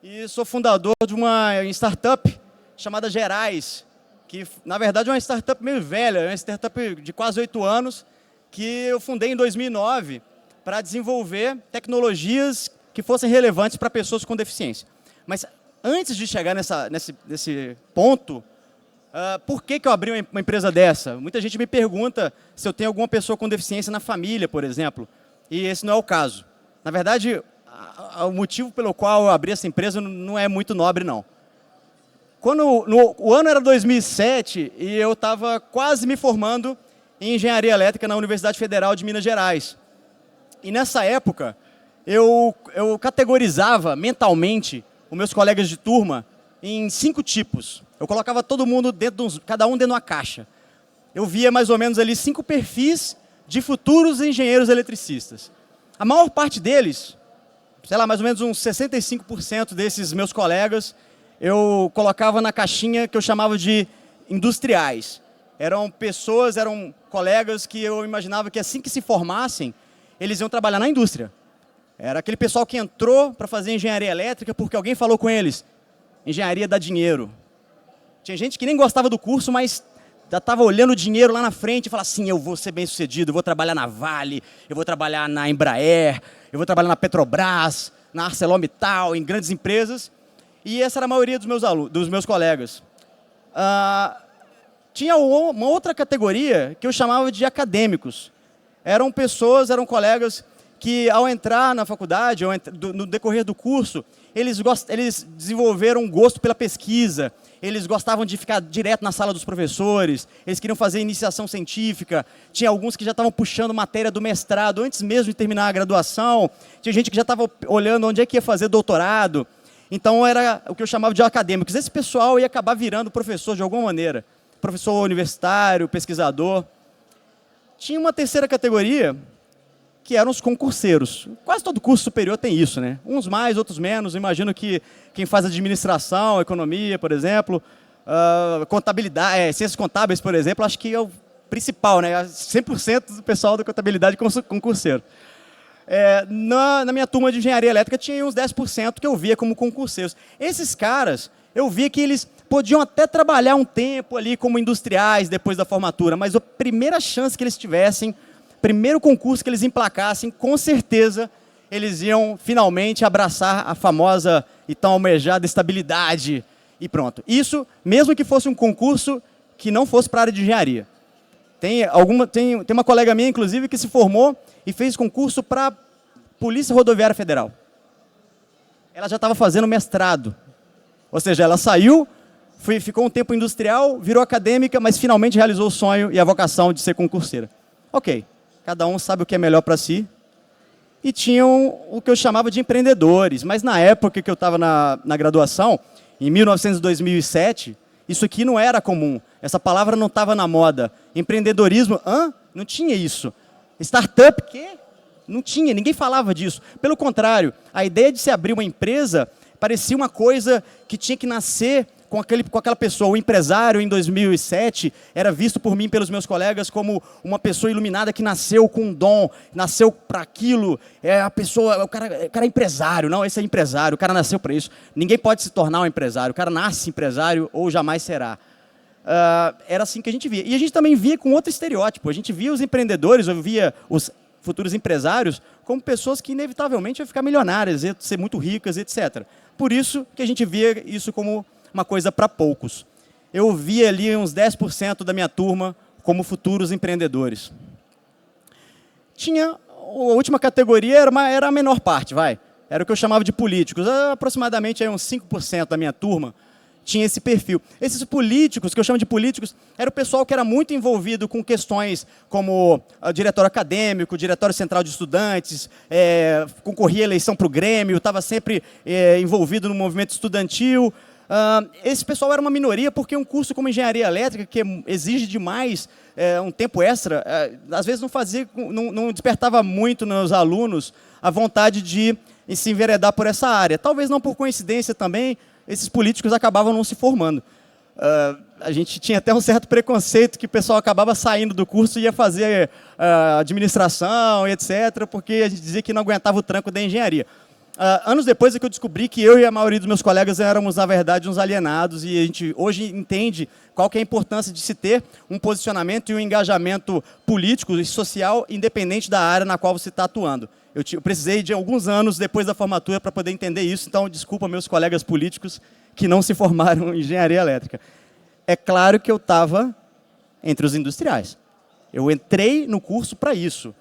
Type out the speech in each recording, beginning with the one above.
e sou fundador de uma startup chamada Gerais, que na verdade é uma startup meio velha, é uma startup de quase 8 anos, que eu fundei em 2009 para desenvolver tecnologias que fossem relevantes para pessoas com deficiência. Mas antes de chegar nesse ponto, por que eu abri uma empresa dessa? Muita gente me pergunta se eu tenho alguma pessoa com deficiência na família, por exemplo, e esse não é o caso. Na verdade, o motivo pelo qual eu abri essa empresa não é muito nobre, não. O ano era 2007 e eu estava quase me formando em Engenharia Elétrica na Universidade Federal de Minas Gerais. E nessa época, eu categorizava mentalmente os meus colegas de turma em 5 tipos. Eu colocava todo mundo cada um dentro de uma caixa. Eu via mais ou menos ali 5 perfis de futuros engenheiros eletricistas. A maior parte deles, sei lá, mais ou menos uns 65% desses meus colegas, eu colocava na caixinha que eu chamava de industriais. Eram colegas que eu imaginava que assim que se formassem, eles iam trabalhar na indústria. Era aquele pessoal que entrou para fazer engenharia elétrica porque alguém falou com eles, engenharia dá dinheiro. Tinha gente que nem gostava do curso, mas já estava olhando o dinheiro lá na frente e falava assim, eu vou ser bem sucedido, eu vou trabalhar na Vale, eu vou trabalhar na Embraer, eu vou trabalhar na Petrobras, na ArcelorMittal, em grandes empresas. E essa era a maioria dos meus colegas. Tinha uma outra categoria que eu chamava de acadêmicos. Eram colegas que ao entrar na faculdade, no decorrer do curso, eles desenvolveram um gosto pela pesquisa, eles gostavam de ficar direto na sala dos professores, eles queriam fazer iniciação científica, tinha alguns que já estavam puxando matéria do mestrado antes mesmo de terminar a graduação, tinha gente que já estava olhando onde é que ia fazer doutorado. Então era o que eu chamava de acadêmicos. Esse pessoal ia acabar virando professor de alguma maneira, professor universitário, pesquisador. Tinha uma terceira categoria, que eram os concurseiros. Quase todo curso superior tem isso, né? Uns mais, outros menos. Eu imagino que quem faz administração, economia, por exemplo, contabilidade, ciências contábeis, por exemplo, acho que é o principal, né? 100% do pessoal da contabilidade concurseiro. Na minha turma de engenharia elétrica tinha uns 10% que eu via como concurseiros. Esses caras, eu via que eles podiam até trabalhar um tempo ali como industriais depois da formatura, mas a primeira chance que eles tivessem, primeiro concurso que eles emplacassem, com certeza eles iam finalmente abraçar a famosa e tão almejada estabilidade e pronto. Isso mesmo que fosse um concurso que não fosse para a área de engenharia. Tem uma colega minha, inclusive, que se formou e fez concurso para a Polícia Rodoviária Federal. Ela já estava fazendo mestrado. Ou seja, ela saiu, ficou um tempo industrial, virou acadêmica, mas finalmente realizou o sonho e a vocação de ser concurseira. Ok, cada um sabe o que é melhor para si. E tinham o que eu chamava de empreendedores. Mas na época que eu estava na graduação, em 1900 e 2007, isso aqui não era comum. Essa palavra não estava na moda. Empreendedorismo, não tinha isso. Startup, quê? Não tinha, ninguém falava disso. Pelo contrário, a ideia de se abrir uma empresa parecia uma coisa que tinha que nascer com aquela pessoa. O empresário, em 2007, era visto por mim e pelos meus colegas como uma pessoa iluminada que nasceu com um dom, nasceu para aquilo. O cara é empresário. Não, esse é empresário, o cara nasceu para isso. Ninguém pode se tornar um empresário. O cara nasce empresário ou jamais será. Era assim que a gente via. E a gente também via com outro estereótipo. A gente via os empreendedores, eu via os futuros empresários como pessoas que inevitavelmente iam ficar milionárias, iam ser muito ricas, etc. Por isso que a gente via isso como uma coisa para poucos. Eu via ali uns 10% da minha turma como futuros empreendedores. A última categoria era a menor parte, era o que eu chamava de políticos. Aproximadamente aí uns 5% da minha turma tinha esse perfil. Esses políticos, que eu chamo de políticos, era o pessoal que era muito envolvido com questões como diretório acadêmico, diretório central de estudantes, concorria à eleição para o Grêmio, estava sempre envolvido no movimento estudantil. Esse pessoal era uma minoria porque um curso como engenharia elétrica, que exige demais um tempo extra, às vezes não despertava muito nos alunos a vontade de se enveredar por essa área. Talvez não por coincidência também, esses políticos acabavam não se formando. A gente tinha até um certo preconceito que o pessoal acabava saindo do curso e ia fazer administração, etc., porque a gente dizia que não aguentava o tranco da engenharia. Anos depois é que eu descobri que eu e a maioria dos meus colegas éramos, na verdade, uns alienados, e a gente hoje entende qual que é a importância de se ter um posicionamento e um engajamento político e social independente da área na qual você está atuando. Eu precisei de alguns anos depois da formatura para poder entender isso, então desculpa meus colegas políticos que não se formaram em engenharia elétrica. É claro que eu estava entre os industriais. Eu entrei no curso para isso.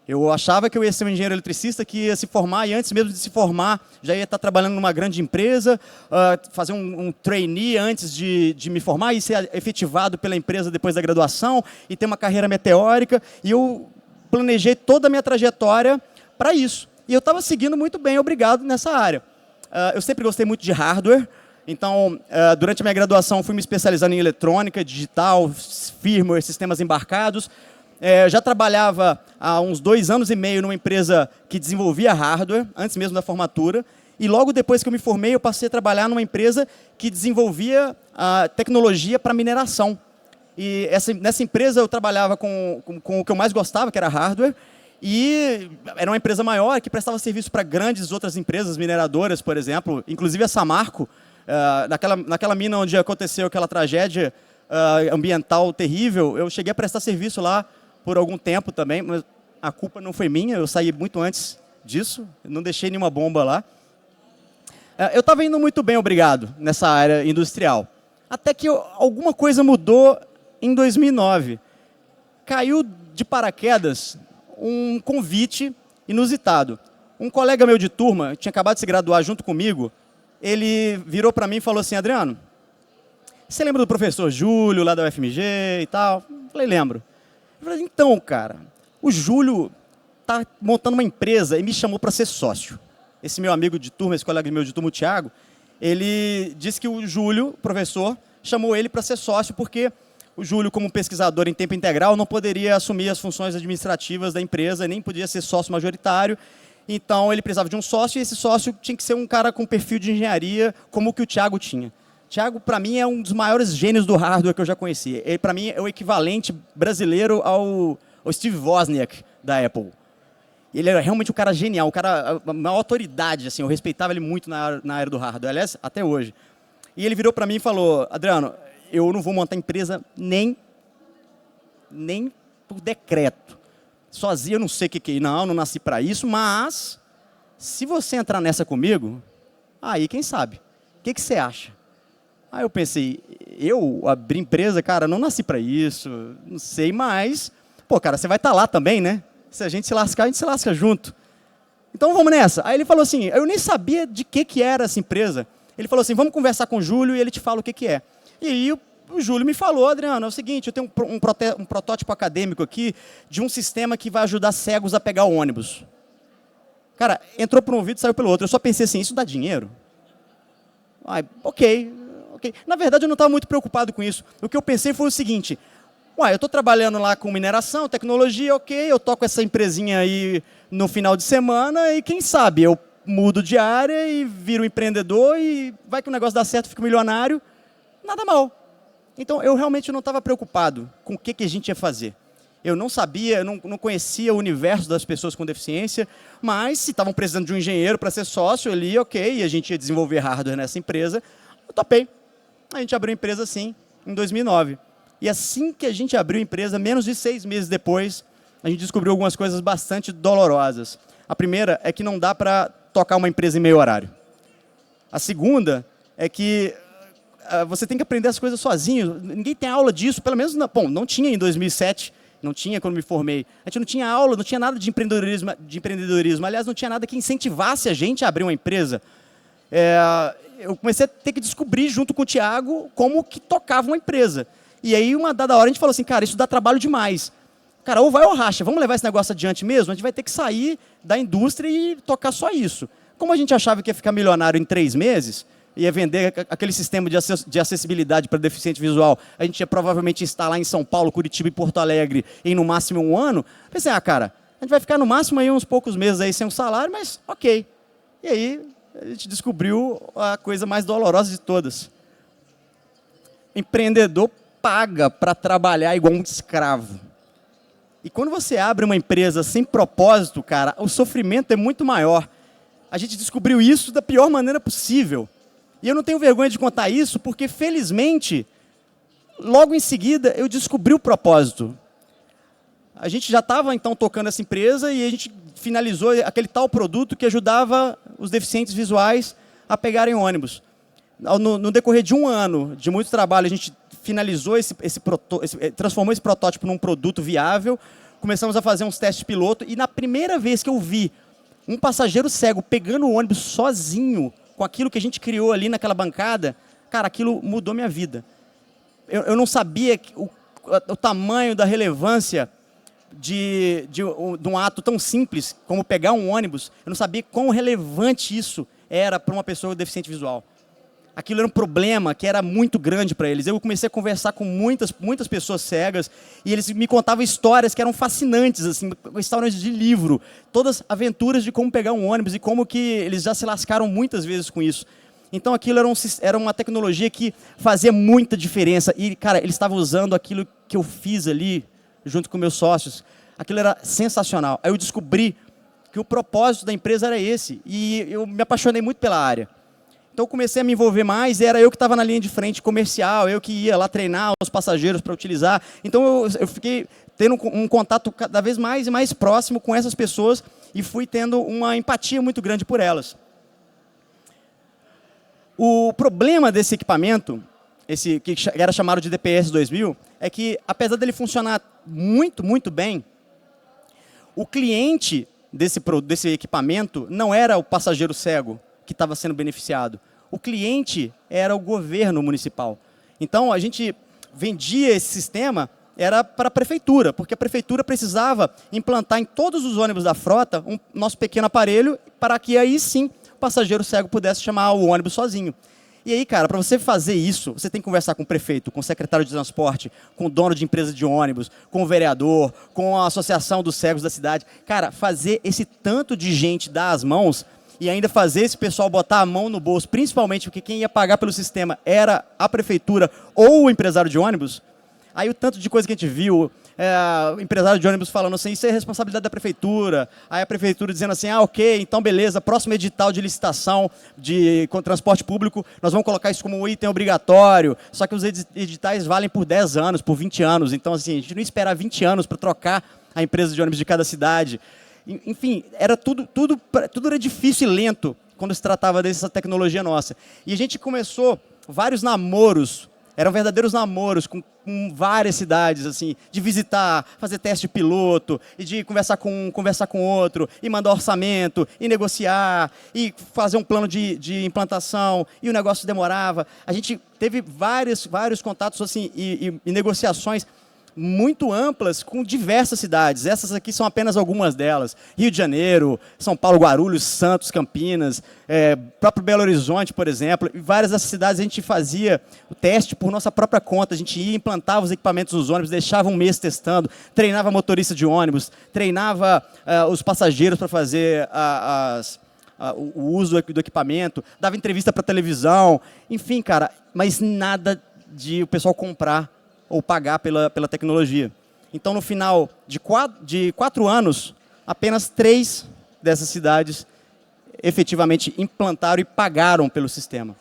Eu achava que eu ia ser um engenheiro eletricista que ia se formar, e antes mesmo de se formar, já ia estar trabalhando numa grande empresa, fazer um trainee antes de me formar e ser efetivado pela empresa depois da graduação e ter uma carreira meteórica. E eu planejei toda a minha trajetória para isso. E eu estava seguindo muito bem, obrigado, nessa área. Eu sempre gostei muito de hardware, então, durante a minha graduação, fui me especializando em eletrônica, digital, firmware, sistemas embarcados. Já trabalhava há uns 2 anos e meio numa empresa que desenvolvia hardware, antes mesmo da formatura, e logo depois que eu me formei, eu passei a trabalhar numa empresa que desenvolvia tecnologia para mineração. E nessa empresa eu trabalhava com o que eu mais gostava, que era hardware, e era uma empresa maior que prestava serviço para grandes outras empresas mineradoras, por exemplo, inclusive a Samarco, naquela mina onde aconteceu aquela tragédia ambiental terrível, eu cheguei a prestar serviço lá por algum tempo também, mas a culpa não foi minha, eu saí muito antes disso, não deixei nenhuma bomba lá. Eu estava indo muito bem, obrigado, nessa área industrial. Até que alguma coisa mudou em 2009. Caiu de paraquedas um convite inusitado. Um colega meu de turma, tinha acabado de se graduar junto comigo, ele virou para mim e falou assim: Adriano, você lembra do professor Júlio, lá da UFMG e tal? Eu falei, lembro. Eu falei, então, cara, o Júlio está montando uma empresa e me chamou para ser sócio. Esse meu amigo de turma, esse colega meu de turma, o Thiago, ele disse que o Júlio, o professor, chamou ele para ser sócio porque o Júlio, como pesquisador em tempo integral, não poderia assumir as funções administrativas da empresa, nem podia ser sócio majoritário. Então, ele precisava de um sócio, e esse sócio tinha que ser um cara com perfil de engenharia, como o que o Thiago tinha. Thiago, para mim, é um dos maiores gênios do hardware que eu já conheci. Ele, para mim, é o equivalente brasileiro ao Steve Wozniak, da Apple. Ele era realmente um cara genial, uma autoridade, assim, eu respeitava ele muito na área do hardware, aliás, até hoje. E ele virou para mim e falou, Adriano, eu não vou montar empresa nem por decreto. Sozinho eu não sei o que é, não nasci para isso, mas se você entrar nessa comigo, aí quem sabe, o que você acha? Aí eu pensei, eu abrir empresa, cara, não nasci para isso, não sei, mas, pô, cara, você vai estar lá também, né? Se a gente se lascar, a gente se lasca junto. Então vamos nessa. Aí ele falou assim, eu nem sabia de que era essa empresa. Ele falou assim, vamos conversar com o Júlio e ele te fala o que é. E aí o Júlio me falou, Adriano, é o seguinte, eu tenho um protótipo acadêmico aqui de um sistema que vai ajudar cegos a pegar o ônibus. Cara, entrou por um ouvido e saiu pelo outro. Eu só pensei assim, isso dá dinheiro? Ok. Na verdade, eu não estava muito preocupado com isso. O que eu pensei foi o seguinte, eu estou trabalhando lá com mineração, tecnologia, ok, eu toco essa empresinha aí no final de semana e quem sabe eu mudo de área e viro empreendedor e vai que o negócio dá certo, fico milionário, nada mal. Então, eu realmente não estava preocupado com o que a gente ia fazer. Eu não sabia, eu não conhecia o universo das pessoas com deficiência, mas se estavam precisando de um engenheiro para ser sócio ali, ok, e a gente ia desenvolver hardware nessa empresa, eu topei. A gente abriu a empresa assim, em 2009. E assim que a gente abriu a empresa, menos de 6 meses depois, a gente descobriu algumas coisas bastante dolorosas. A primeira é que não dá para tocar uma empresa em meio horário. A segunda é que você tem que aprender as coisas sozinho. Ninguém tem aula disso, pelo menos não tinha em 2007, não tinha quando me formei. A gente não tinha aula, não tinha nada de empreendedorismo. Aliás, não tinha nada que incentivasse a gente a abrir uma empresa. Eu comecei a ter que descobrir junto com o Thiago como que tocava uma empresa. E aí, uma dada hora, a gente falou assim, cara, isso dá trabalho demais. Cara, ou vai ou racha, vamos levar esse negócio adiante mesmo? A gente vai ter que sair da indústria e tocar só isso. Como a gente achava que ia ficar milionário em 3 meses, ia vender aquele sistema de acessibilidade para deficiente visual, a gente ia provavelmente instalar em São Paulo, Curitiba e Porto Alegre em no máximo 1 ano. Pensei, cara, a gente vai ficar no máximo aí uns poucos meses aí sem um salário, mas ok. E aí, a gente descobriu a coisa mais dolorosa de todas. Empreendedor paga para trabalhar igual um escravo. E quando você abre uma empresa sem propósito, cara, o sofrimento é muito maior. a gente descobriu isso da pior maneira possível. E eu não tenho vergonha de contar isso, porque, felizmente, logo em seguida, eu descobri o propósito. A gente já estava, então, tocando essa empresa e a gente finalizou aquele tal produto que ajudava os deficientes visuais a pegarem ônibus. No decorrer de um ano de muito trabalho, a gente finalizou transformou esse protótipo num produto viável, começamos a fazer uns testes piloto e na primeira vez que eu vi um passageiro cego pegando o ônibus sozinho, com aquilo que a gente criou ali naquela bancada, cara, aquilo mudou minha vida. Eu não sabia o tamanho da relevância de um ato tão simples como pegar um ônibus. Eu não sabia quão relevante isso era para uma pessoa deficiente visual. Aquilo era um problema que era muito grande para eles. Eu comecei a conversar com muitas pessoas cegas e eles me contavam histórias que eram fascinantes, assim, histórias de livro, todas aventuras de como pegar um ônibus e como que eles já se lascaram muitas vezes com isso. Então aquilo era uma tecnologia que fazia muita diferença e, cara, eles estavam usando aquilo que eu fiz ali junto com meus sócios. Aquilo era sensacional. Aí eu descobri que o propósito da empresa era esse e eu me apaixonei muito pela área. Então eu comecei a me envolver mais, era eu que estava na linha de frente comercial, eu que ia lá treinar os passageiros para utilizar. Então eu fiquei tendo um contato cada vez mais e mais próximo com essas pessoas e fui tendo uma empatia muito grande por elas. O problema desse equipamento, esse que era chamado de DPS 2000, é que apesar dele funcionar muito, muito bem, o cliente desse equipamento não era o passageiro cego que estava sendo beneficiado. O cliente era o governo municipal. Então, a gente vendia esse sistema era para a prefeitura, porque a prefeitura precisava implantar em todos os ônibus da frota nosso pequeno aparelho para que aí sim o passageiro cego pudesse chamar o ônibus sozinho. E aí, cara, para você fazer isso, você tem que conversar com o prefeito, com o secretário de transporte, com o dono de empresa de ônibus, com o vereador, com a associação dos cegos da cidade. Cara, fazer esse tanto de gente dar as mãos e ainda fazer esse pessoal botar a mão no bolso, principalmente porque quem ia pagar pelo sistema era a prefeitura ou o empresário de ônibus. Aí o tanto de coisa que a gente viu, o empresário de ônibus falando assim, isso é responsabilidade da prefeitura. Aí a prefeitura dizendo assim, ok, então beleza, próximo edital de licitação com transporte público, nós vamos colocar isso como um item obrigatório, só que os editais valem por 10 anos, por 20 anos, então assim, a gente não espera 20 anos para trocar a empresa de ônibus de cada cidade. Enfim, era tudo era difícil e lento quando se tratava dessa tecnologia nossa. E a gente começou vários namoros, eram verdadeiros namoros com várias cidades, assim, de visitar, fazer teste piloto, e de conversar com outro, e mandar orçamento, e negociar, e fazer um plano de implantação, e o negócio demorava. A gente teve vários contatos assim, e negociações muito amplas com diversas cidades. Essas aqui são apenas algumas delas. Rio de Janeiro, São Paulo, Guarulhos, Santos, Campinas, próprio Belo Horizonte, por exemplo. E várias dessas cidades a gente fazia o teste por nossa própria conta. A gente ia, implantava os equipamentos nos ônibus, deixava um mês testando, treinava motorista de ônibus, treinava os passageiros para fazer o uso do equipamento, dava entrevista para televisão, enfim, cara, mas nada de o pessoal comprar ou pagar pela tecnologia. Então, no final de 4 anos, apenas 3 dessas cidades efetivamente implantaram e pagaram pelo sistema.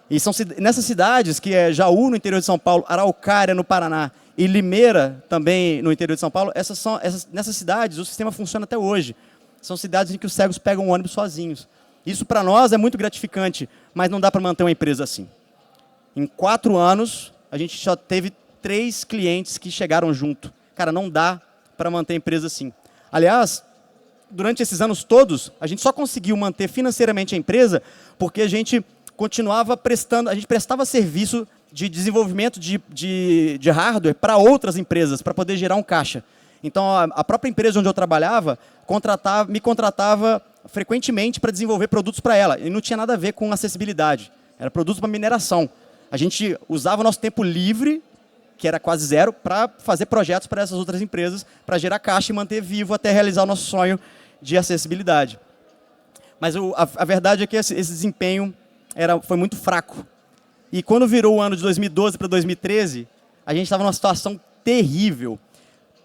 E são nessas cidades, que é Jaú, no interior de São Paulo, Araucária, no Paraná, e Limeira, também no interior de São Paulo, nessas cidades o sistema funciona até hoje. São cidades em que os cegos pegam o ônibus sozinhos. Isso, para nós, é muito gratificante, mas não dá para manter uma empresa assim. Em 4 anos, a gente só teve 3 clientes que chegaram junto. Cara, não dá para manter a empresa assim. Aliás, durante esses anos todos, a gente só conseguiu manter financeiramente a empresa porque a gente continuava prestando, a gente prestava serviço de desenvolvimento de hardware para outras empresas, para poder gerar um caixa. Então, a própria empresa onde eu trabalhava me contratava frequentemente para desenvolver produtos para ela. E não tinha nada a ver com acessibilidade. Era produtos para mineração. A gente usava o nosso tempo livre, que era quase zero, para fazer projetos para essas outras empresas, para gerar caixa e manter vivo até realizar o nosso sonho de acessibilidade. Mas a verdade é que esse desempenho foi muito fraco. E quando virou o ano de 2012 para 2013, a gente estava numa situação terrível.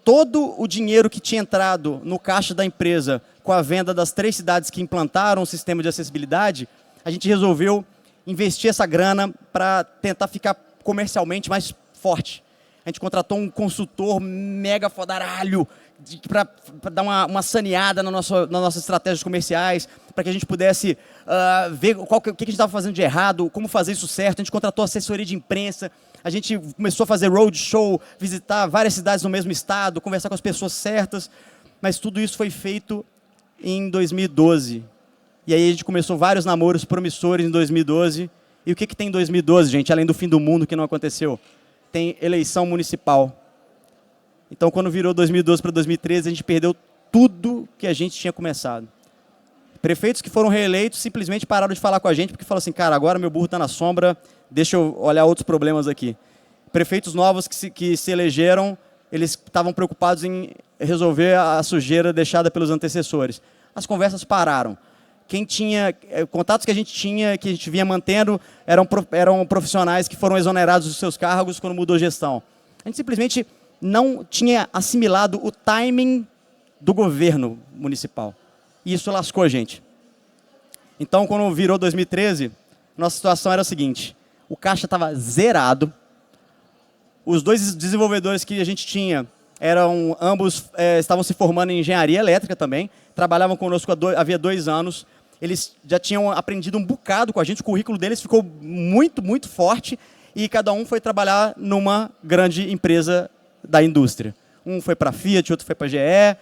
Todo o dinheiro que tinha entrado no caixa da empresa com a venda das 3 cidades que implantaram o sistema de acessibilidade, a gente resolveu investir essa grana para tentar ficar comercialmente mais forte. A gente contratou um consultor mega fodaralho para dar uma saneada nas nossas estratégias comerciais, para que a gente pudesse ver o que a gente estava fazendo de errado, como fazer isso certo. A gente contratou assessoria de imprensa, a gente começou a fazer roadshow, visitar várias cidades no mesmo estado, conversar com as pessoas certas, mas tudo isso foi feito em 2012. E aí a gente começou vários namoros promissores em 2012. E o que tem em 2012, gente, além do fim do mundo que não aconteceu? Tem eleição municipal. Então, quando virou 2012 para 2013, a gente perdeu tudo que a gente tinha começado. Prefeitos que foram reeleitos simplesmente pararam de falar com a gente, porque falaram assim, cara, agora meu burro está na sombra, deixa eu olhar outros problemas aqui. Prefeitos novos que se elegeram, eles estavam preocupados em resolver a sujeira deixada pelos antecessores. As conversas pararam. Contatos que a gente vinha mantendo, eram profissionais que foram exonerados dos seus cargos quando mudou a gestão. A gente simplesmente não tinha assimilado o timing do governo municipal. E isso lascou a gente. Então, quando virou 2013, nossa situação era a seguinte, o caixa estava zerado, os 2 desenvolvedores que a gente tinha, ambos estavam se formando em engenharia elétrica também, trabalhavam conosco havia 2 anos, eles já tinham aprendido um bocado com a gente, o currículo deles ficou muito, muito forte, e cada um foi trabalhar numa grande empresa da indústria. Um foi para a Fiat, outro foi para a GE,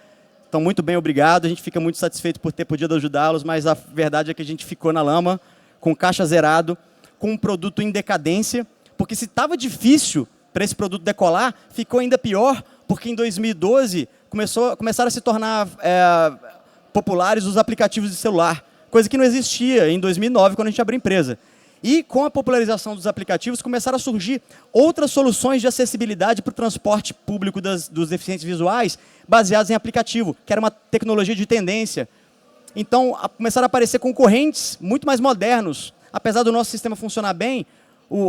então muito bem, obrigado, a gente fica muito satisfeito por ter podido ajudá-los, mas a verdade é que a gente ficou na lama, com caixa zerado, com um produto em decadência, porque se estava difícil para esse produto decolar, ficou ainda pior, porque em 2012 começaram a se tornar populares os aplicativos de celular, coisa que não existia em 2009, quando a gente abriu a empresa. E com a popularização dos aplicativos, começaram a surgir outras soluções de acessibilidade para o transporte público dos deficientes visuais, baseadas em aplicativo, que era uma tecnologia de tendência. Então, começaram a aparecer concorrentes muito mais modernos. Apesar do nosso sistema funcionar bem,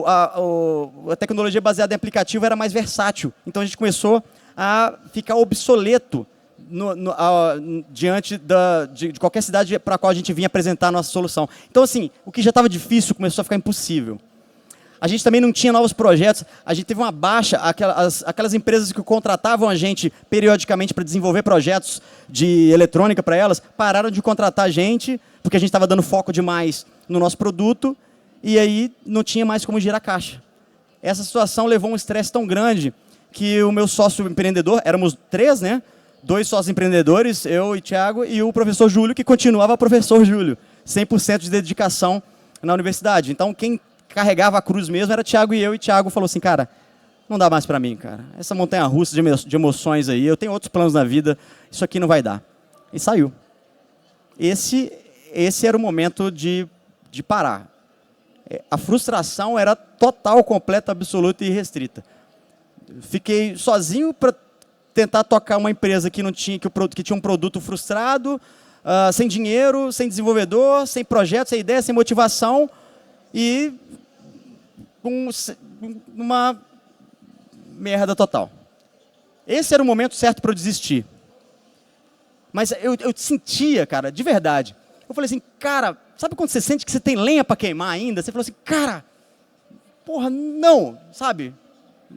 a tecnologia baseada em aplicativo era mais versátil. Então, a gente começou a ficar obsoleto diante de qualquer cidade para a qual a gente vinha apresentar a nossa solução. Então, assim, o que já estava difícil começou a ficar impossível. A gente também não tinha novos projetos, a gente teve uma baixa, aquelas empresas que contratavam a gente periodicamente para desenvolver projetos de eletrônica para elas, pararam de contratar a gente, porque a gente estava dando foco demais no nosso produto, e aí não tinha mais como girar caixa. Essa situação levou um estresse tão grande que o meu sócio empreendedor, éramos 3, né? 2 sócios empreendedores, eu e Thiago, e o professor Júlio, que continuava professor Júlio, 100% de dedicação na universidade. Então, quem carregava a cruz mesmo era Thiago e eu, e Thiago falou assim, cara, não dá mais para mim, cara. Essa montanha-russa de emoções aí, eu tenho outros planos na vida, isso aqui não vai dar. E saiu. Esse era o momento de parar. A frustração era total, completa, absoluta e irrestrita. Fiquei sozinho para tentar tocar uma empresa que tinha um produto frustrado, sem dinheiro, sem desenvolvedor, sem projeto, sem ideia, sem motivação e uma merda total. Esse era o momento certo para eu desistir. Mas eu sentia, cara, de verdade. Eu falei assim, cara, sabe quando você sente que você tem lenha para queimar ainda? Você falou assim, cara, porra, não, sabe?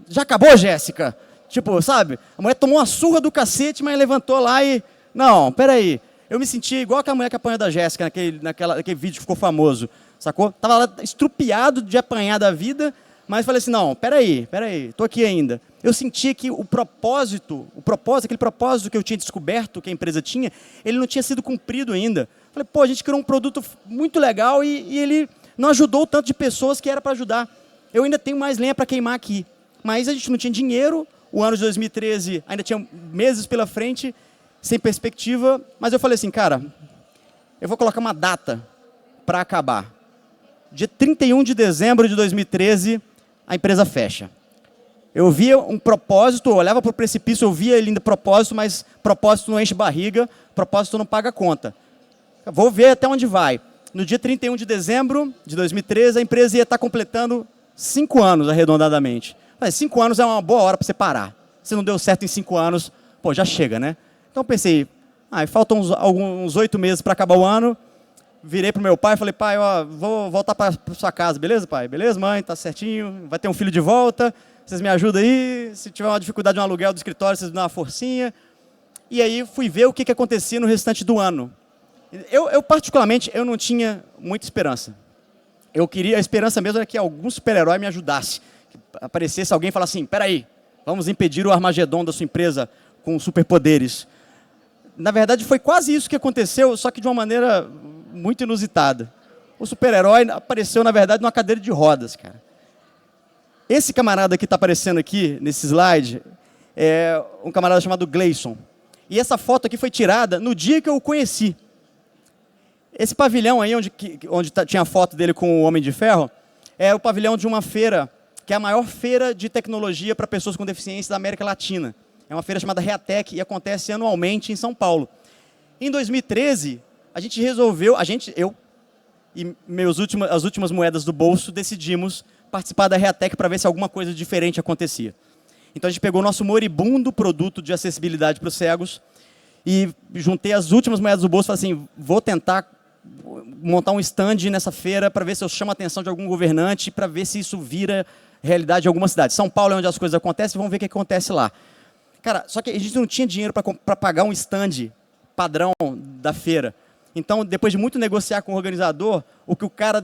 Já acabou, Jéssica? Tipo, sabe? A mulher tomou uma surra do cacete, mas levantou lá e... Não, peraí. Eu me sentia igual aquela mulher que apanhou da Jéssica naquele vídeo que ficou famoso, sacou? Tava lá estrupiado de apanhar da vida, mas falei assim, não, peraí, tô aqui ainda. Eu sentia que aquele propósito que eu tinha descoberto, que a empresa tinha, ele não tinha sido cumprido ainda. Falei, pô, a gente criou um produto muito legal e ele não ajudou o tanto de pessoas que era para ajudar. Eu ainda tenho mais lenha para queimar aqui. Mas a gente não tinha dinheiro, o ano de 2013 ainda tinha meses pela frente, sem perspectiva, mas eu falei assim, cara, eu vou colocar uma data para acabar. Dia 31 de dezembro de 2013, a empresa fecha. Eu via um propósito, eu olhava para o precipício, eu via ele ainda propósito, mas propósito não enche barriga, propósito não paga conta. Vou ver até onde vai. No dia 31 de dezembro de 2013, a empresa ia estar completando 5 anos, arredondadamente. Mas 5 anos é uma boa hora para você parar. Se não deu certo em 5 anos, pô, já chega, né? Então eu pensei, Aí faltam uns 8 meses para acabar o ano, virei pro meu pai e falei, pai, ó, vou voltar para sua casa, beleza, pai? Beleza, mãe? Tá certinho, vai ter um filho de volta, vocês me ajudam aí, se tiver uma dificuldade de um aluguel do escritório, vocês me dão uma forcinha. E aí fui ver o que acontecia no restante do ano. Eu particularmente, eu não tinha muita esperança. A esperança mesmo era que algum super-herói me ajudasse. Que aparecesse alguém e falasse assim, peraí, vamos impedir o Armagedon da sua empresa com superpoderes. Na verdade, foi quase isso que aconteceu, só que de uma maneira muito inusitada. O super-herói apareceu, na verdade, numa cadeira de rodas, cara. Esse camarada que está aparecendo aqui, nesse slide, é um camarada chamado Gleison. E essa foto aqui foi tirada no dia que eu o conheci. Esse pavilhão aí, onde tinha a foto dele com o Homem de Ferro, é o pavilhão de uma feira, que é a maior feira de tecnologia para pessoas com deficiência da América Latina. É uma feira chamada Reatec e acontece anualmente em São Paulo. Em 2013, eu e as últimas moedas do bolso, decidimos participar da Reatec para ver se alguma coisa diferente acontecia. Então a gente pegou o nosso moribundo produto de acessibilidade para os cegos e juntei as últimas moedas do bolso e falei assim, vou tentar montar um stand nessa feira para ver se eu chamo a atenção de algum governante, para ver se isso vira realidade em alguma cidade. São Paulo é onde as coisas acontecem, vamos ver o que acontece lá. Cara, só que a gente não tinha dinheiro para pagar um stand padrão da feira. Então, depois de muito negociar com o organizador, o que o cara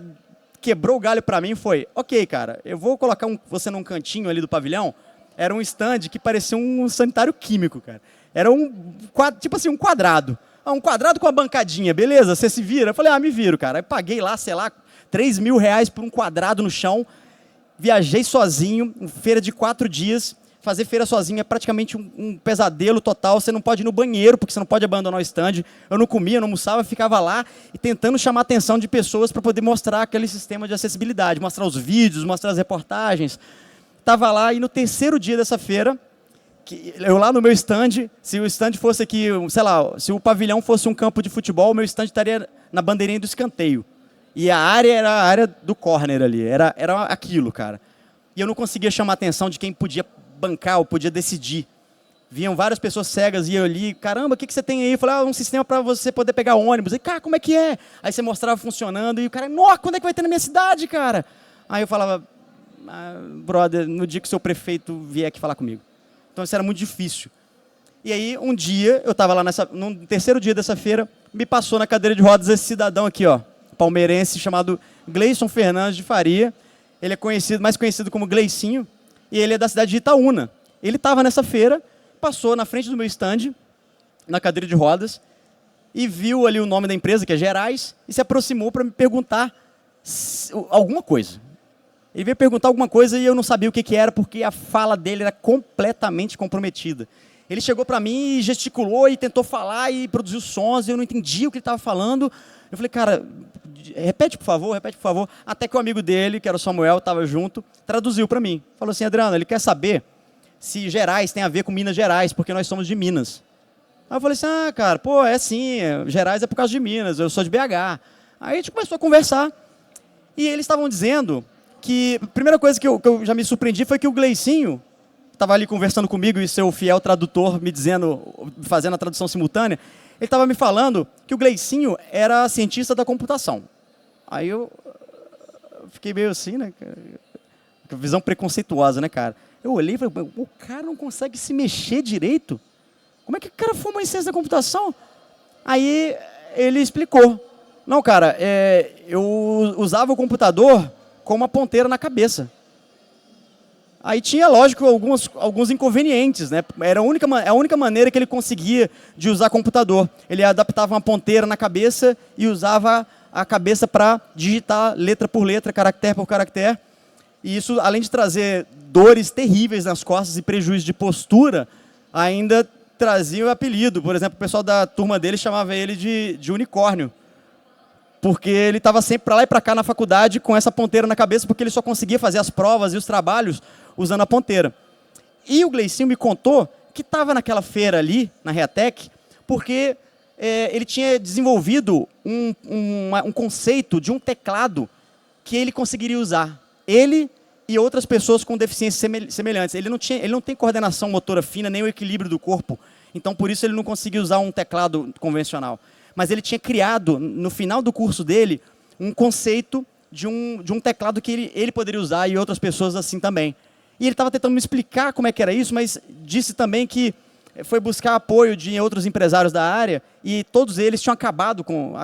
quebrou o galho para mim foi, ok, cara, eu vou colocar você num cantinho ali do pavilhão. Era um stand que parecia um sanitário químico, cara. Era tipo assim, um quadrado. Um quadrado com a bancadinha, beleza? Você se vira? Eu falei, me viro, cara. Aí paguei lá, sei lá, R$3.000 por um quadrado no chão. Viajei sozinho, feira de 4 dias. Fazer feira sozinho é praticamente um pesadelo total. Você não pode ir no banheiro, porque você não pode abandonar o stand. Eu não comia, não almoçava, ficava lá e tentando chamar a atenção de pessoas para poder mostrar aquele sistema de acessibilidade. Mostrar os vídeos, mostrar as reportagens. Estava lá e no terceiro dia dessa feira, eu lá no meu stand, se o stand fosse aqui, sei lá, se o pavilhão fosse um campo de futebol, o meu stand estaria na bandeirinha do escanteio. E a área era a área do corner ali, era aquilo, cara. E eu não conseguia chamar a atenção de quem podia bancar ou podia decidir. Vinham várias pessoas cegas e eu ali, caramba, o que você tem aí? Eu falei, um sistema para você poder pegar ônibus. Aí, cara, como é que é? Aí você mostrava funcionando e o cara, nossa, quando é que vai ter na minha cidade, cara? Aí eu falava, brother, no dia que o seu prefeito vier aqui falar comigo. Então isso era muito difícil. E aí, um dia, eu estava lá no terceiro dia dessa feira, me passou na cadeira de rodas esse cidadão aqui, ó, palmeirense, chamado Gleison Fernandes de Faria. Ele é mais conhecido como Gleicinho, e ele é da cidade de Itaúna. Ele estava nessa feira, passou na frente do meu stand, na cadeira de rodas, e viu ali o nome da empresa, que é Gerais, e se aproximou para me perguntar alguma coisa. Ele veio perguntar alguma coisa e eu não sabia o que era, porque a fala dele era completamente comprometida. Ele chegou para mim e gesticulou e tentou falar e produziu sons, e eu não entendia o que ele estava falando. Eu falei, cara, repete por favor. Até que o amigo dele, que era o Samuel, estava junto, traduziu para mim. Falou assim, Adriano, ele quer saber se Gerais tem a ver com Minas Gerais, porque nós somos de Minas. Aí eu falei assim, cara, pô, é sim, Gerais é por causa de Minas, eu sou de BH. Aí a gente começou a conversar e eles estavam dizendo que a primeira coisa que eu já me surpreendi foi que o Gleicinho estava ali conversando comigo e seu fiel tradutor me dizendo, fazendo a tradução simultânea, ele estava me falando que o Gleicinho era cientista da computação. Aí eu fiquei meio assim, né? Visão preconceituosa, né, cara? Eu olhei e falei, o cara não consegue se mexer direito? Como é que o cara forma em ciência da computação? Aí ele explicou. Não, cara, eu usava o computador com uma ponteira na cabeça. Aí tinha, lógico, alguns inconvenientes, né? Era a única maneira que ele conseguia de usar computador. Ele adaptava uma ponteira na cabeça e usava a cabeça para digitar letra por letra, caractere por caractere. E isso, além de trazer dores terríveis nas costas e prejuízo de postura, ainda trazia o apelido. Por exemplo, o pessoal da turma dele chamava ele de unicórnio. Porque ele estava sempre para lá e para cá na faculdade com essa ponteira na cabeça, porque ele só conseguia fazer as provas e os trabalhos usando a ponteira. E o Gleicinho me contou que estava naquela feira ali, na Reatec, porque ele tinha desenvolvido um conceito de um teclado que ele conseguiria usar. Ele e outras pessoas com deficiências semelhantes. Ele não tem coordenação motora fina, nem o equilíbrio do corpo Então, por isso, ele não conseguia usar um teclado convencional. Mas ele tinha criado, no final do curso dele, um conceito de um teclado que ele poderia usar e outras pessoas assim também. E ele estava tentando me explicar como é que era isso, mas disse também que foi buscar apoio de outros empresários da área e todos eles tinham acabado com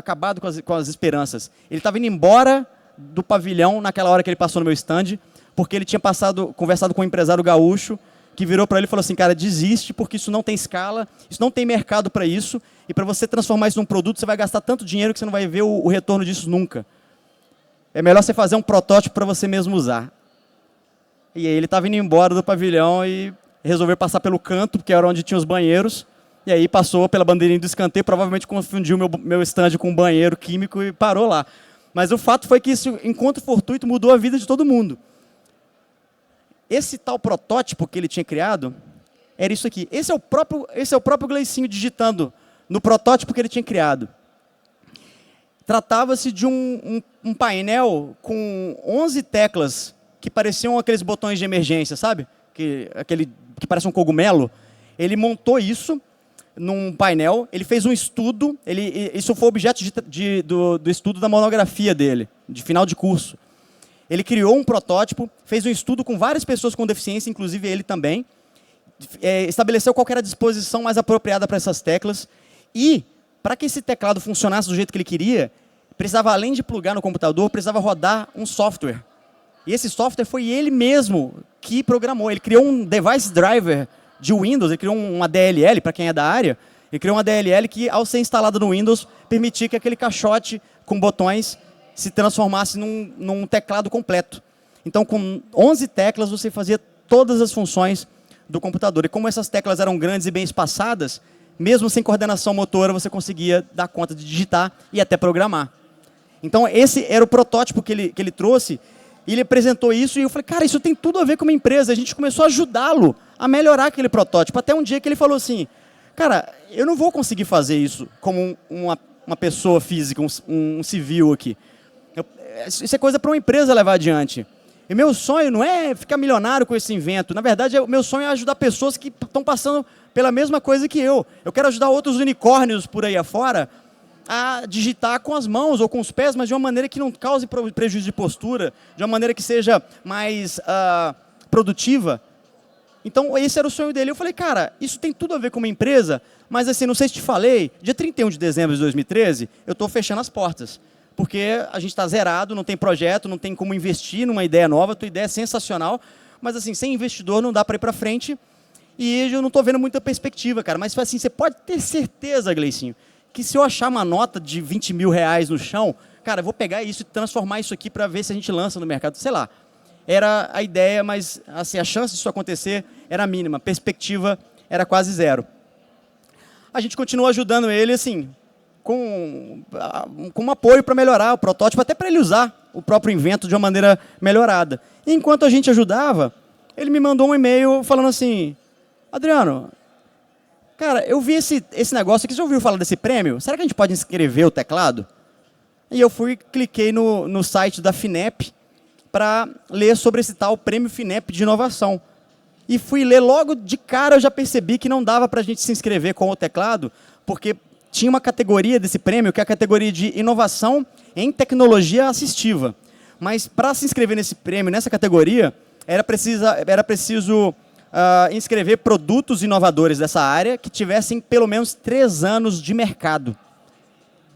as esperanças. Ele estava indo embora do pavilhão naquela hora que ele passou no meu stand, porque ele tinha conversado com um empresário gaúcho que virou para ele e falou assim, cara, desiste porque isso não tem escala, isso não tem mercado para isso, e para você transformar isso num produto, você vai gastar tanto dinheiro que você não vai ver o retorno disso nunca. É melhor você fazer um protótipo para você mesmo usar. E aí ele estava indo embora do pavilhão e resolveu passar pelo canto, porque era onde tinha os banheiros, e aí passou pela bandeirinha do escanteio, provavelmente confundiu meu stand com um banheiro químico e parou lá. Mas o fato foi que esse encontro fortuito mudou a vida de todo mundo. Esse tal protótipo que ele tinha criado era isso aqui. Esse é o próprio Gleicinho digitando no protótipo que ele tinha criado. Tratava-se de um painel com 11 teclas que pareciam aqueles botões de emergência, sabe? Aquele que parece um cogumelo. Ele montou isso num painel, ele fez um estudo, isso foi objeto do estudo da monografia dele, de final de curso. Ele criou um protótipo, fez um estudo com várias pessoas com deficiência, inclusive ele também, estabeleceu qual era a disposição mais apropriada para essas teclas, e para que esse teclado funcionasse do jeito que ele queria, precisava, além de plugar no computador, precisava rodar um software. E esse software foi ele mesmo que programou. Ele criou um device driver de Windows, ele criou uma DLL, para quem é da área, ele criou uma DLL que, ao ser instalada no Windows, permitia que aquele caixote com botões se transformasse num teclado completo. Então, com 11 teclas, você fazia todas as funções do computador. E como essas teclas eram grandes e bem espaçadas, mesmo sem coordenação motora, você conseguia dar conta de digitar e até programar. Então, esse era o protótipo que ele trouxe, e ele apresentou isso, e eu falei, cara, isso tem tudo a ver com uma empresa. A gente começou a ajudá-lo a melhorar aquele protótipo, até um dia que ele falou assim, cara, eu não vou conseguir fazer isso como uma pessoa física, um civil aqui. Isso é coisa para uma empresa levar adiante. E meu sonho não é ficar milionário com esse invento. Na verdade, o meu sonho é ajudar pessoas que estão passando pela mesma coisa que eu. Eu quero ajudar outros unicórnios por aí afora a digitar com as mãos ou com os pés, mas de uma maneira que não cause prejuízo de postura, de uma maneira que seja mais produtiva. Então, esse era o sonho dele. Eu falei, cara, isso tem tudo a ver com uma empresa, mas assim, não sei se te falei, dia 31 de dezembro de 2013, eu estou fechando as portas. Porque a gente está zerado, não tem projeto, não tem como investir numa ideia nova, a tua ideia é sensacional, mas assim, sem investidor não dá para ir para frente, e eu não estou vendo muita perspectiva, cara. Mas assim, você pode ter certeza, Gleicinho, que se eu achar uma nota de 20 mil reais no chão, cara, eu vou pegar isso e transformar isso aqui para ver se a gente lança no mercado. Sei lá, era a ideia, mas assim, a chance disso acontecer era mínima, a perspectiva era quase zero. A gente continuou ajudando ele, assim, com um apoio para melhorar o protótipo, até para ele usar o próprio invento de uma maneira melhorada. E enquanto a gente ajudava, ele me mandou um e-mail falando assim, Adriano, cara, eu vi esse negócio aqui, você já ouviu falar desse prêmio? Será que a gente pode inscrever o teclado? E eu cliquei no site da FINEP para ler sobre esse tal prêmio FINEP de inovação. E fui ler logo de cara, eu já percebi que não dava para a gente se inscrever com o teclado, porque tinha uma categoria desse prêmio, que é a categoria de inovação em tecnologia assistiva. Mas para se inscrever nesse prêmio, nessa categoria, era preciso inscrever produtos inovadores dessa área que tivessem pelo menos 3 anos de mercado.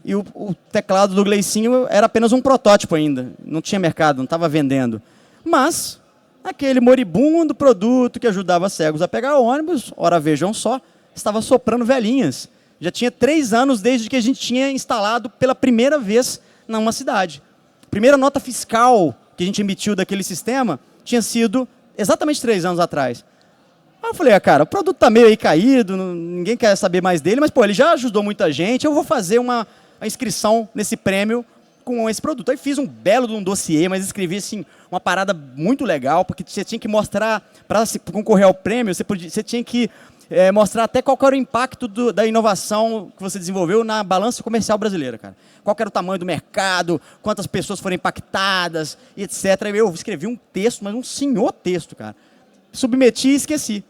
E o teclado do Gleicinho era apenas um protótipo ainda, não tinha mercado, não estava vendendo. Mas aquele moribundo produto que ajudava cegos a pegar ônibus, ora vejam só, estava soprando velhinhas. Já tinha 3 anos desde que a gente tinha instalado pela primeira vez numa cidade. A primeira nota fiscal que a gente emitiu daquele sistema tinha sido exatamente 3 anos atrás. Aí eu falei, cara, o produto está meio aí caído, ninguém quer saber mais dele, mas pô, ele já ajudou muita gente, eu vou fazer uma inscrição nesse prêmio com esse produto. Aí fiz um belo de um dossiê, mas escrevi assim, uma parada muito legal, porque você tinha que mostrar, para concorrer ao prêmio, você tinha que mostrar até qual era o impacto da inovação que você desenvolveu na balança comercial brasileira, cara. Qual era o tamanho do mercado, quantas pessoas foram impactadas, etc. Eu escrevi um texto, mas um senhor texto, cara. Submeti e esqueci.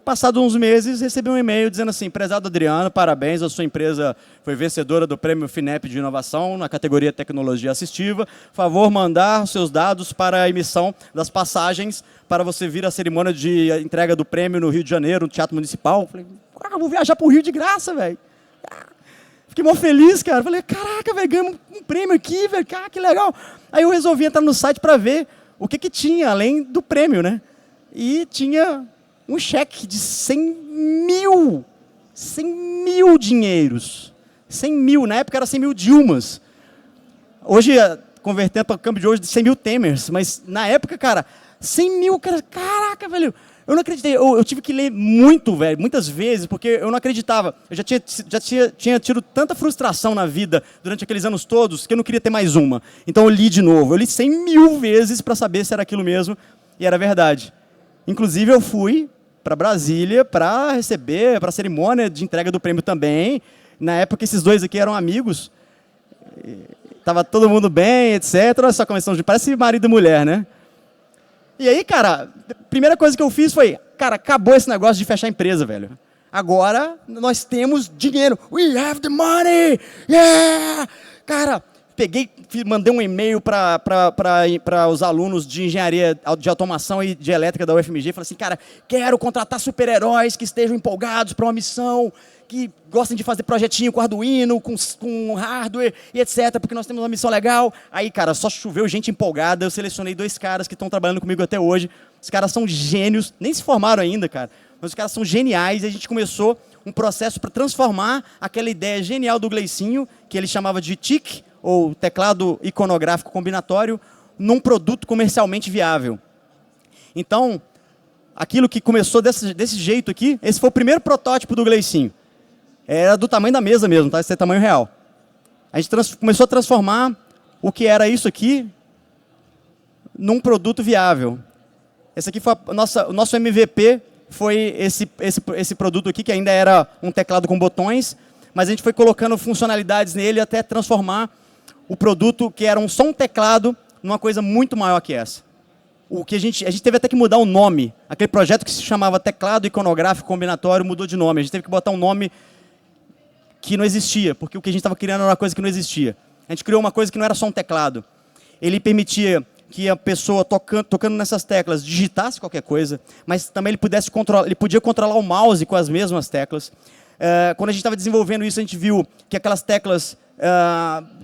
Passados uns meses, recebi um e-mail dizendo assim: prezado Adriano, parabéns, a sua empresa foi vencedora do prêmio FINEP de inovação na categoria tecnologia assistiva. Favor mandar seus dados para a emissão das passagens para você vir à cerimônia de entrega do prêmio no Rio de Janeiro, no Teatro Municipal. Falei, vou viajar para o Rio de graça, velho. Fiquei mó feliz, cara. Falei, caraca, velho, ganhamos um prêmio aqui, velho, cara, que legal. Aí eu resolvi entrar no site para ver o que tinha além do prêmio, né? E tinha um cheque de 100 mil dinheiros. 100 mil, na época era 100 mil Dilmas. Hoje, convertendo para o câmbio de hoje, 100 mil Temers. Mas na época, cara, 100 mil, cara, caraca, velho. Eu não acreditei, eu tive que ler muito, velho, muitas vezes, porque eu não acreditava. Eu tinha tido tanta frustração na vida durante aqueles anos todos, que eu não queria ter mais uma. Então eu li de novo, eu li 100 mil vezes para saber se era aquilo mesmo, e era verdade. Inclusive eu fui para Brasília para receber, para a cerimônia de entrega do prêmio também. Na época esses dois aqui eram amigos, tava todo mundo bem, etc. Olha só como eles são, parece marido e mulher, né? E aí, cara, a primeira coisa que eu fiz foi, cara, acabou esse negócio de fechar a empresa, velho. Agora nós temos dinheiro. We have the money! Yeah! Cara, peguei, mandei um e-mail para os alunos de engenharia de automação e de elétrica da UFMG. Falei assim, cara, quero contratar super-heróis que estejam empolgados para uma missão, que gostem de fazer projetinho com Arduino, com hardware e etc, porque nós temos uma missão legal. Aí, cara, só choveu gente empolgada. Eu selecionei 2 caras que estão trabalhando comigo até hoje. Os caras são gênios, nem se formaram ainda, cara, mas os caras são geniais. E a gente começou um processo para transformar aquela ideia genial do Gleicinho, que ele chamava de TIC, ou teclado iconográfico combinatório, num produto comercialmente viável. Então, aquilo que começou desse jeito aqui, esse foi o primeiro protótipo do Gleicinho. Era do tamanho da mesa mesmo, tá? Esse é tamanho real. A gente começou a transformar o que era isso aqui num produto viável. Esse aqui foi o nosso MVP, foi esse produto aqui, que ainda era um teclado com botões, mas a gente foi colocando funcionalidades nele até transformar o produto, que era só um teclado, numa coisa muito maior que essa. O que a gente teve até que mudar o nome. Aquele projeto que se chamava teclado iconográfico combinatório mudou de nome. A gente teve que botar um nome que não existia, porque o que a gente estava criando era uma coisa que não existia. A gente criou uma coisa que não era só um teclado. Ele permitia que a pessoa tocando nessas teclas digitasse qualquer coisa, mas também ele podia controlar o mouse com as mesmas teclas. Quando a gente estava desenvolvendo isso, a gente viu que aquelas teclas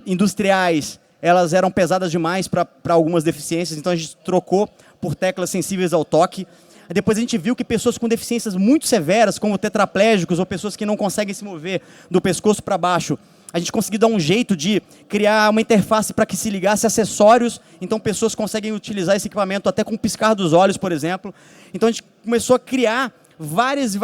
industriais, elas eram pesadas demais para algumas deficiências, então a gente trocou por teclas sensíveis ao toque. Depois a gente viu que pessoas com deficiências muito severas, como tetraplégicos ou pessoas que não conseguem se mover do pescoço para baixo, a gente conseguiu dar um jeito de criar uma interface para que se ligasse acessórios, então pessoas conseguem utilizar esse equipamento até com o piscar dos olhos, por exemplo. Então a gente começou a criar várias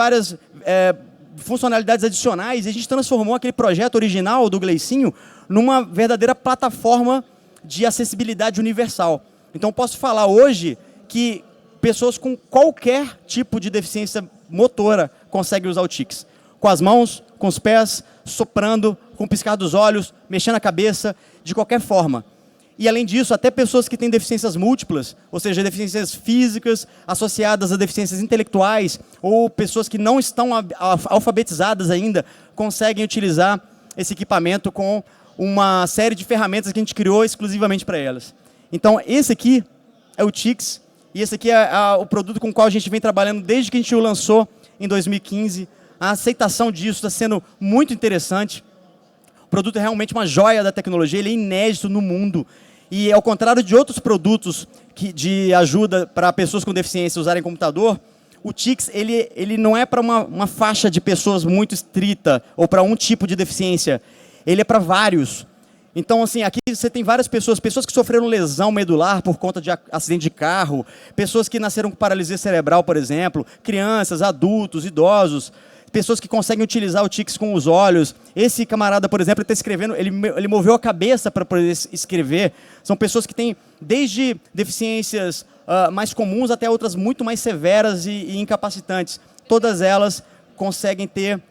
funcionalidades adicionais e a gente transformou aquele projeto original do Gleicinho numa verdadeira plataforma de acessibilidade universal. Então posso falar hoje que pessoas com qualquer tipo de deficiência motora conseguem usar o TICS. Com as mãos, com os pés, soprando, com o piscar dos olhos, mexendo a cabeça, de qualquer forma. E além disso, até pessoas que têm deficiências múltiplas, ou seja, deficiências físicas associadas a deficiências intelectuais, ou pessoas que não estão alfabetizadas ainda, conseguem utilizar esse equipamento com uma série de ferramentas que a gente criou exclusivamente para elas. Então, esse aqui é o TICS, e esse aqui é o produto com o qual a gente vem trabalhando desde que a gente o lançou em 2015. A aceitação disso está sendo muito interessante. O produto é realmente uma joia da tecnologia, ele é inédito no mundo. E ao contrário de outros produtos de ajuda para pessoas com deficiência usarem computador, o TICS ele não é para uma faixa de pessoas muito estrita ou para um tipo de deficiência. Ele é para vários. Então, assim, aqui você tem várias pessoas que sofreram lesão medular por conta de acidente de carro, pessoas que nasceram com paralisia cerebral, por exemplo, crianças, adultos, idosos, pessoas que conseguem utilizar o TICS com os olhos. Esse camarada, por exemplo, ele está escrevendo, ele moveu a cabeça para poder escrever. São pessoas que têm desde deficiências mais comuns até outras muito mais severas e incapacitantes. Todas elas conseguem ter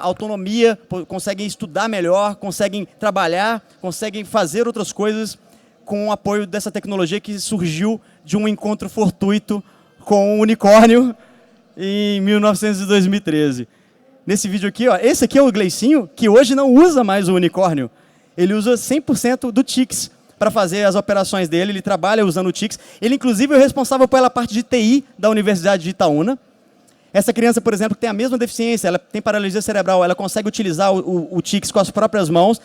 autonomia, conseguem estudar melhor, conseguem trabalhar, conseguem fazer outras coisas com o apoio dessa tecnologia que surgiu de um encontro fortuito com um unicórnio em 2013. Nesse vídeo aqui, ó, esse aqui é o Gleicinho, que hoje não usa mais o unicórnio. Ele usa 100% do TICS para fazer as operações dele, ele trabalha usando o TICS. Ele, inclusive, é responsável pela parte de TI da Universidade de Itaúna. Essa criança, por exemplo, que tem a mesma deficiência, ela tem paralisia cerebral, ela consegue utilizar o TICS com as próprias mãos.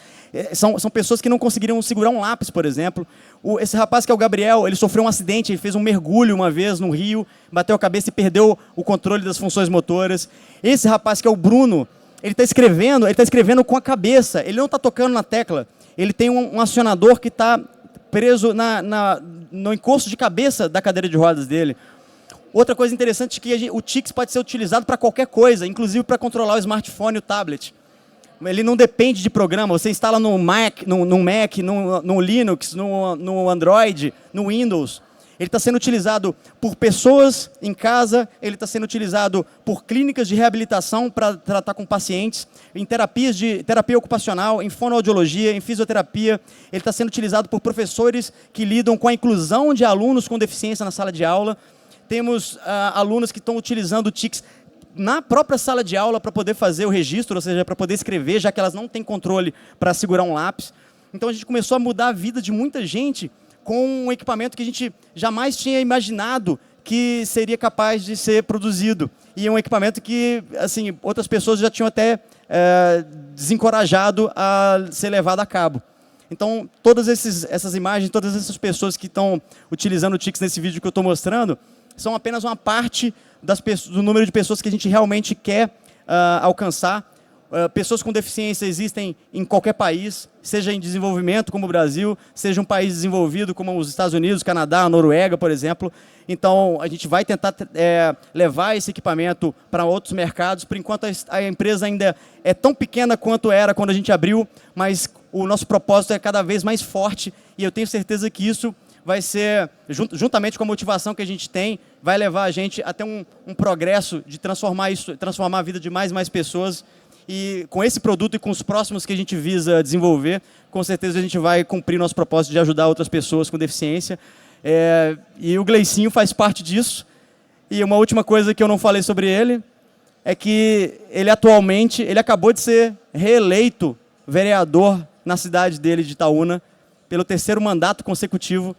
São pessoas que não conseguiriam segurar um lápis, por exemplo. Esse rapaz que é o Gabriel, ele sofreu um acidente, ele fez um mergulho uma vez no rio, bateu a cabeça e perdeu o controle das funções motoras. Esse rapaz que é o Bruno, ele está escrevendo com a cabeça, ele não está tocando na tecla. Ele tem um acionador que está preso no encosto de cabeça da cadeira de rodas dele. Outra coisa interessante é que o TICS pode ser utilizado para qualquer coisa, inclusive para controlar o smartphone e o tablet. Ele não depende de programa, você instala no Mac, no Linux, no Android, no Windows. Ele está sendo utilizado por pessoas em casa, ele está sendo utilizado por clínicas de reabilitação para tratar com pacientes, em terapias de terapia ocupacional, em fonoaudiologia, em fisioterapia. Ele está sendo utilizado por professores que lidam com a inclusão de alunos com deficiência na sala de aula. Temos alunos que estão utilizando o TICS na própria sala de aula para poder fazer o registro, ou seja, para poder escrever, já que elas não têm controle para segurar um lápis. Então a gente começou a mudar a vida de muita gente com um equipamento que a gente jamais tinha imaginado que seria capaz de ser produzido. E é um equipamento que, assim, outras pessoas já tinham até desencorajado a ser levado a cabo. Então, todas essas imagens, todas essas pessoas que estão utilizando o TICS nesse vídeo que eu estou mostrando, são apenas uma parte do número de pessoas que a gente realmente quer alcançar. Pessoas com deficiência existem em qualquer país, seja em desenvolvimento, como o Brasil, seja um país desenvolvido, como os Estados Unidos, Canadá, a Noruega, por exemplo. Então, a gente vai tentar levar esse equipamento para outros mercados. Por enquanto, a empresa ainda é tão pequena quanto era quando a gente abriu, mas o nosso propósito é cada vez mais forte, e eu tenho certeza que isso vai ser, juntamente com a motivação que a gente tem, vai levar a gente até um progresso de transformar a vida de mais e mais pessoas. E com esse produto e com os próximos que a gente visa desenvolver, com certeza a gente vai cumprir nosso propósito de ajudar outras pessoas com deficiência. E o Gleicinho faz parte disso. E uma última coisa que eu não falei sobre ele é que ele atualmente, ele acabou de ser reeleito vereador na cidade dele, de Itaúna, pelo 3º mandato consecutivo.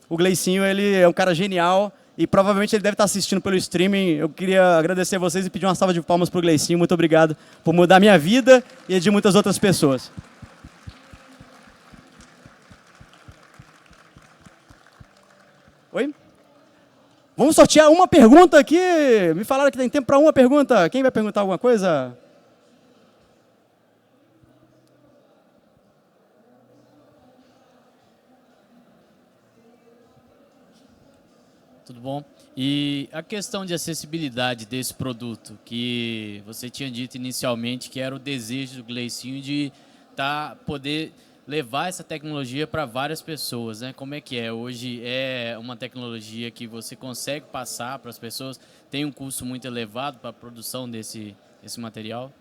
O Gleicinho, ele é um cara genial e provavelmente ele deve estar assistindo pelo streaming. Eu queria agradecer a vocês e pedir uma salva de palmas para o Gleicinho. Muito obrigado por mudar a minha vida e a de muitas outras pessoas. Oi? Vamos sortear uma pergunta aqui. Me falaram que tem tempo para uma pergunta. Quem vai perguntar alguma coisa? Tudo bom? E a questão de acessibilidade desse produto, que você tinha dito inicialmente que era o desejo do Gleicinho de poder levar essa tecnologia para várias pessoas, né? Como é que é? Hoje é uma tecnologia que você consegue passar para as pessoas, tem um custo muito elevado para a produção desse material?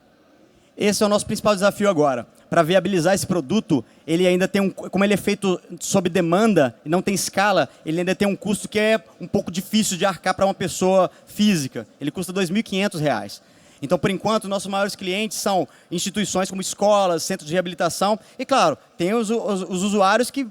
Esse é o nosso principal desafio agora. Para viabilizar esse produto, ele ainda tem como ele é feito sob demanda e não tem escala, ele ainda tem um custo que é um pouco difícil de arcar para uma pessoa física. Ele custa R$ 2.500. Então, por enquanto, nossos maiores clientes são instituições como escolas, centros de reabilitação. E, claro, tem os usuários que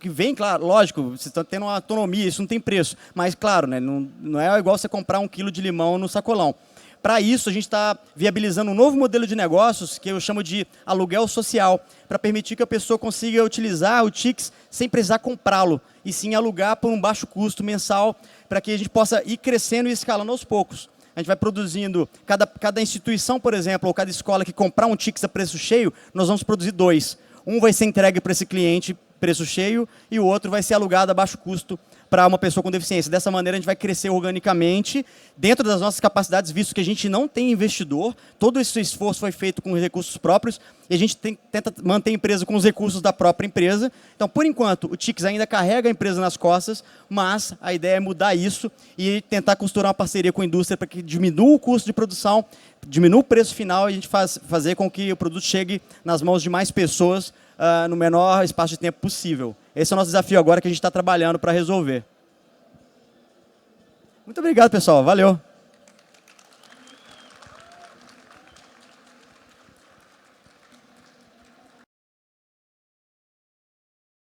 vêm, claro, lógico, vocês estão tendo uma autonomia, isso não tem preço. Mas, claro, né, não é igual você comprar 1 quilo de limão no sacolão. Para isso, a gente está viabilizando um novo modelo de negócios, que eu chamo de aluguel social, para permitir que a pessoa consiga utilizar o TICS sem precisar comprá-lo, e sim alugar por um baixo custo mensal, para que a gente possa ir crescendo e escalando aos poucos. A gente vai produzindo, cada instituição, por exemplo, ou cada escola que comprar um TICS a preço cheio, nós vamos produzir 2. Um vai ser entregue para esse cliente, preço cheio, e o outro vai ser alugado a baixo custo para uma pessoa com deficiência. Dessa maneira, a gente vai crescer organicamente, dentro das nossas capacidades, visto que a gente não tem investidor, todo esse esforço foi feito com recursos próprios, e a gente tenta manter a empresa com os recursos da própria empresa. Então, por enquanto, o TICS ainda carrega a empresa nas costas, mas a ideia é mudar isso e tentar costurar uma parceria com a indústria para que diminua o custo de produção, diminua o preço final, e a gente fazer com que o produto chegue nas mãos de mais pessoas no menor espaço de tempo possível. Esse é o nosso desafio agora, que a gente está trabalhando para resolver. Muito obrigado, pessoal. Valeu.